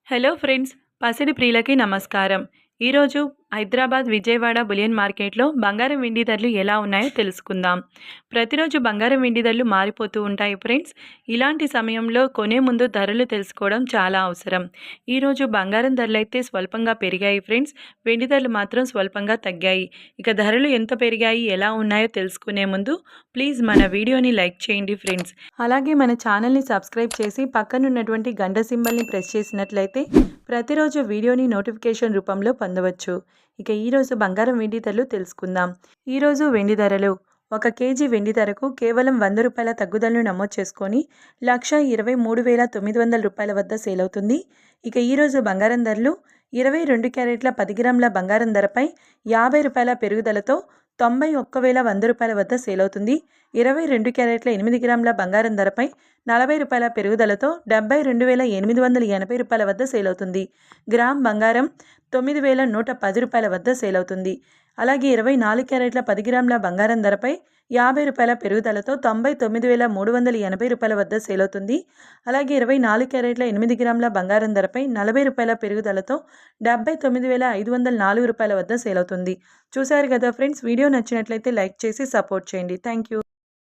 Hello friends, పసిడి ప్రియులకి నమస్కారం. ఈరోజు హైదరాబాద్, విజయవాడ బులియన్ మార్కెట్‌లో బంగారం, వెండి ధరలు ఎలా ఉన్నాయో తెలుసుకుందాం. ప్రతిరోజు బంగారం, వెండి ధరలు మారిపోతూ ఉంటాయి ఫ్రెండ్స్. ఇలాంటి సమయంలో కొనే ముందు ధరలు తెలుసుకోవడం చాలా అవసరం. ఈరోజు బంగారం ధరలైతే స్వల్పంగా పెరిగాయి ఫ్రెండ్స్. వెండి ధరలు మాత్రం స్వల్పంగా తగ్గాయి. ఇక ధరలు ఎంత పెరిగాయి, ఎలా ఉన్నాయో తెలుసుకునే ముందు ప్లీజ్ మన వీడియోని లైక్ చేయండి ఫ్రెండ్స్. అలాగే మన ఛానల్ని సబ్స్క్రైబ్ చేసి పక్కనున్నటువంటి గంట సింబల్ని ప్రెస్ చేసినట్లయితే ప్రతిరోజు వీడియోని నోటిఫికేషన్ రూపంలో పొందవచ్చు. ఇక ఈరోజు బంగారం, వెండి ధరలు తెలుసుకుందాం. ఈరోజు వెండి ధరలు: 1 కేజీ వెండి ధరకు కేవలం ₹100 తగ్గుదలను నమోదు చేసుకొని 1,23,900 వద్ద సేల్ అవుతుంది. ఇక ఈరోజు బంగారం ధరలు: 22 క్యారెట్ల 10 గ్రాముల బంగారం ధరపై ₹50 పెరుగుదలతో ₹91,100 వద్ద సేల్ అవుతుంది. 22 క్యారెట్ల 8 గ్రాముల బంగారం ధరపై ₹40 పెరుగుదలతో ₹72,880 వద్ద సేల్ అవుతుంది. గ్రామ్ బంగారం ₹9,110 వద్ద సేల్ అవుతుంది. అలాగే 24 క్యారెట్ల 10 గ్రాముల బంగారం ధరపై ₹50 పెరుగుదలతో ₹99,380 వద్ద సేల్ అవుతుంది. అలాగే 24 క్యారెట్ల 8 గ్రాముల బంగారం ధరపై ₹40 పెరుగుదలతో ₹79,504 వద్ద సేల్ అవుతుంది. చూశారు కదా ఫ్రెండ్స్, వీడియో నచ్చినట్లయితే లైక్ చేసి సపోర్ట్ చేయండి. Thank you.